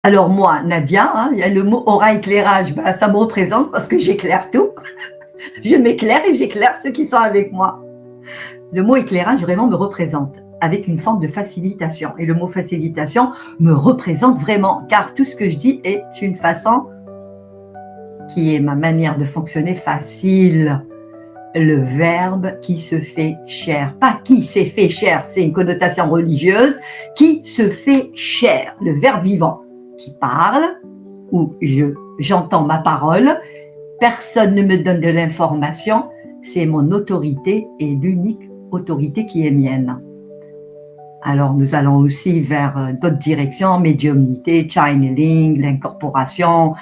Alors moi, Nadia, hein, il y a le mot aura éclairage, ben, ça me représente parce que j'éclaire tout. Je m'éclaire et j'éclaire ceux qui sont avec moi. Le mot éclairage vraiment me représente avec une forme de facilitation. Et le mot facilitation me représente vraiment, car tout ce que je dis est une façon qui est ma manière de fonctionner facile. Le verbe qui se fait chair. Pas qui s'est fait chair, c'est une connotation religieuse. Qui se fait chair, le verbe vivant qui parle, où j'entends ma parole. Personne ne me donne de l'information. C'est mon autorité et l'unique autorité qui est mienne. Alors nous allons aussi vers d'autres directions, médiumnité, channeling, l'incorporation,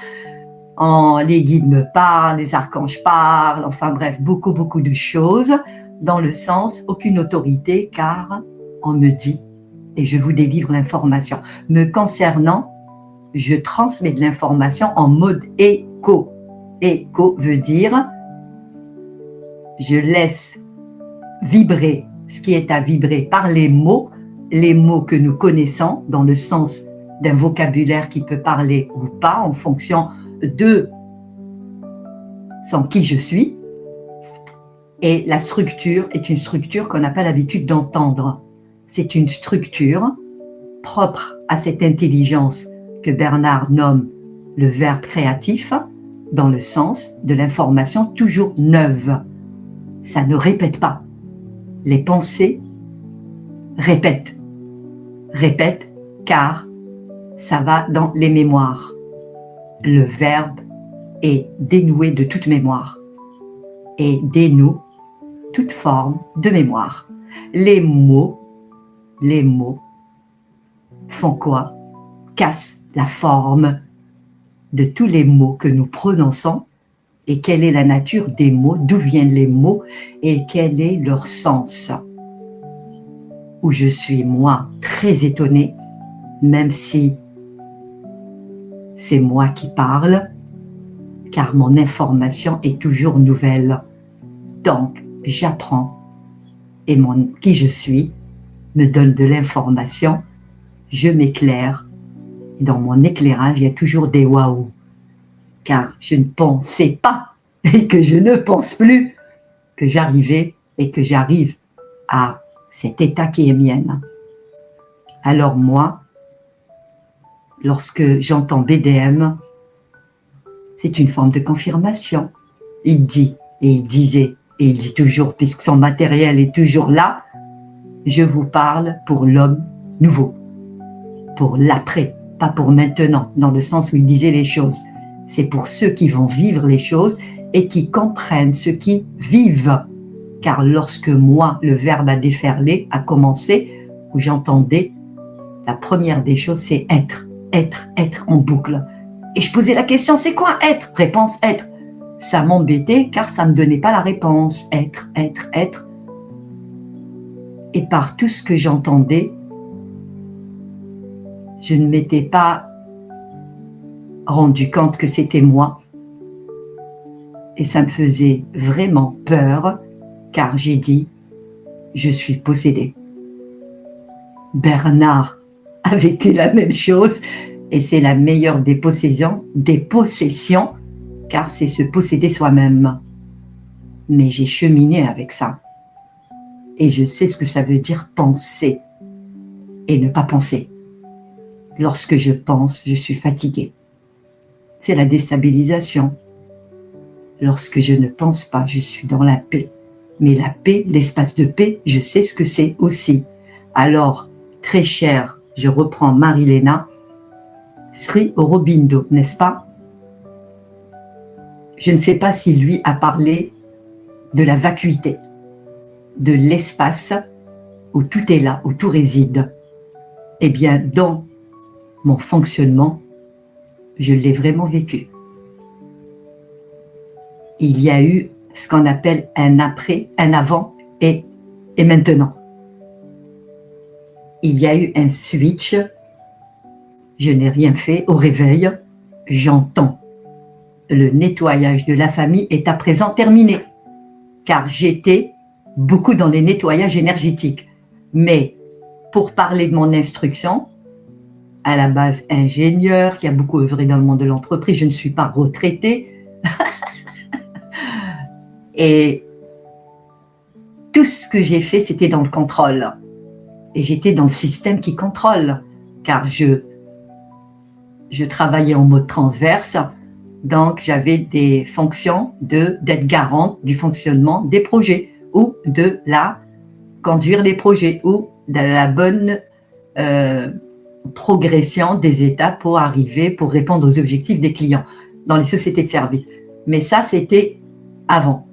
les guides me parlent, les archanges parlent, enfin bref, beaucoup de choses, dans le sens aucune autorité, car on me dit et je vous délivre l'information. Me concernant, je transmets de l'information en mode écho. Écho veut dire je laisse vibrer ce qui est à vibrer par les mots que nous connaissons, dans le sens d'un vocabulaire qui peut parler ou pas, en fonction de sans qui je suis. Et la structure est une structure qu'on n'a pas l'habitude d'entendre. C'est une structure propre à cette intelligence que Bernard nomme le verbe créatif, dans le sens de l'information toujours neuve. Ça ne répète pas. Les pensées répètent, car ça va dans les mémoires. Le verbe est dénoué de toute mémoire et dénoue toute forme de mémoire. Les mots font quoi? Cassent la forme de tous les mots que nous prononçons. Et quelle est la nature des mots, d'où viennent les mots et quel est leur sens. Où je suis, moi, très étonnée, même si c'est moi qui parle, car mon information est toujours nouvelle. Donc, j'apprends et qui je suis me donne de l'information, je m'éclaire. Dans mon éclairage, il y a toujours des waouh. Car je ne pensais pas et que je ne pense plus que j'arrivais et que j'arrive à cet état qui est mienne. Alors moi, lorsque j'entends BDM, c'est une forme de confirmation. Il dit et il disait et il dit toujours, puisque son matériel est toujours là, je vous parle pour l'homme nouveau, pour l'après, pas pour maintenant, dans le sens où il disait les choses. C'est pour ceux qui vont vivre les choses et qui comprennent ce qui vivent. Car lorsque moi, le verbe a déferlé, a commencé, où j'entendais, la première des choses, c'est être en boucle. Et je posais la question, c'est quoi être? Réponse, être. Ça m'embêtait car ça ne me donnait pas la réponse. Être. Et par tout ce que j'entendais, je ne m'étais pas rendu compte que c'était moi. Et ça me faisait vraiment peur, car j'ai dit, je suis possédée. Bernard a vécu la même chose, et c'est la meilleure des possessions, car c'est se posséder soi-même. Mais j'ai cheminé avec ça. Et je sais ce que ça veut dire penser, et ne pas penser. Lorsque je pense, je suis fatiguée. C'est la déstabilisation. Lorsque je ne pense pas, je suis dans la paix. Mais la paix, l'espace de paix, je sais ce que c'est aussi. Alors, très chère, je reprends Marilena, Sri Aurobindo, n'est-ce pas? Je ne sais pas si lui a parlé de la vacuité, de l'espace où tout est là, où tout réside. Eh bien, dans mon fonctionnement, je l'ai vraiment vécu. Il y a eu ce qu'on appelle un après, un avant et maintenant. Il y a eu un switch. Je n'ai rien fait au réveil. J'entends. Le nettoyage de la famille est à présent terminé. Car j'étais beaucoup dans les nettoyages énergétiques. Mais pour parler de mon instruction, à la base ingénieur, qui a beaucoup œuvré dans le monde de l'entreprise. Je ne suis pas retraitée. Et tout ce que j'ai fait, c'était dans le contrôle. Et j'étais dans le système qui contrôle, car je travaillais en mode transverse. Donc, j'avais des fonctions d'être garante du fonctionnement des projets ou de conduire les projets ou de la bonne progression des étapes pour répondre aux objectifs des clients dans les sociétés de services. Mais ça, c'était avant.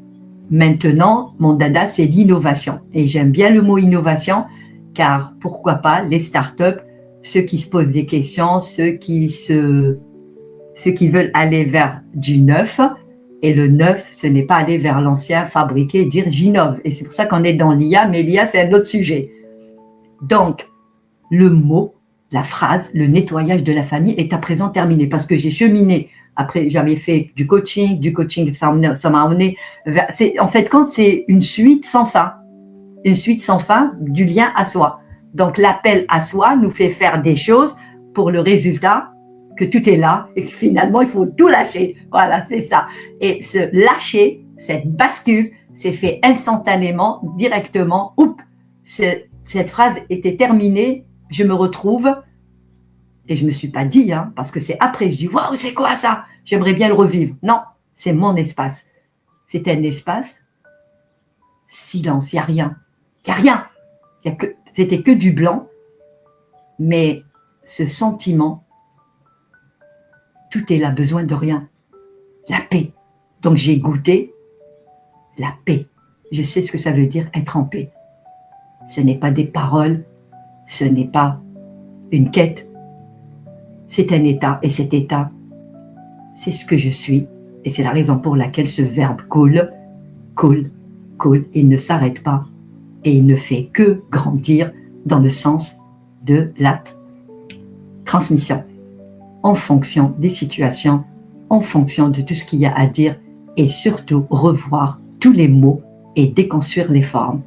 Maintenant, mon dada, c'est l'innovation. Et j'aime bien le mot innovation, car pourquoi pas les startups, ceux qui se posent des questions, ceux qui veulent aller vers du neuf. Et le neuf, ce n'est pas aller vers l'ancien, fabriquer et dire j'innove. Et c'est pour ça qu'on est dans l'IA, mais l'IA, c'est un autre sujet. Donc, le mot, la phrase, le nettoyage de la famille est à présent terminé parce que j'ai cheminé. Après, j'avais fait du coaching, ça m'a amené vers. En fait, quand c'est une suite sans fin du lien à soi. Donc, l'appel à soi nous fait faire des choses pour le résultat que tout est là et que finalement, il faut tout lâcher. Voilà, c'est ça. Et ce lâcher, cette bascule, s'est fait instantanément, directement. Cette phrase était terminée, je me retrouve, et je ne me suis pas dit, parce que c'est après, je dis, waouh, c'est quoi ça? J'aimerais bien le revivre. Non, c'est mon espace. C'est un espace, silence, il n'y a rien. Il n'y a rien. C'était que du blanc, mais ce sentiment, tout est là, besoin de rien. La paix. Donc j'ai goûté la paix. Je sais ce que ça veut dire être en paix. Ce n'est pas des paroles, ce n'est pas une quête, c'est un état. Et cet état, c'est ce que je suis. Et c'est la raison pour laquelle ce verbe coule, il ne s'arrête pas. Et il ne fait que grandir dans le sens de la transmission. En fonction des situations, en fonction de tout ce qu'il y a à dire, et surtout revoir tous les mots et déconstruire les formes.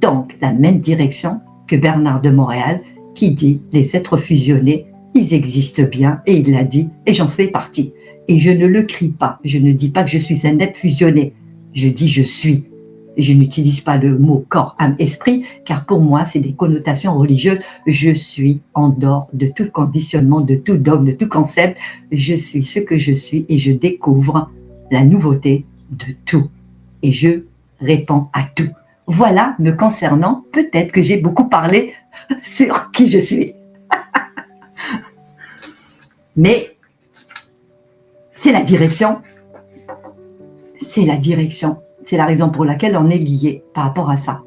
Donc, la même direction que Bernard de Montréal qui dit « les êtres fusionnés, ils existent bien » et il l'a dit et j'en fais partie. Et je ne le crie pas, je ne dis pas que je suis un être fusionné, je dis « je suis ». Je n'utilise pas le mot corps, âme, esprit, car pour moi, c'est des connotations religieuses. Je suis en dehors de tout conditionnement, de tout dogme, de tout concept. Je suis ce que je suis et je découvre la nouveauté de tout. Et je réponds à tout. Voilà, me concernant, peut-être que j'ai beaucoup parlé sur qui je suis. Mais c'est la direction. C'est la direction. C'est la raison pour laquelle on est lié par rapport à ça.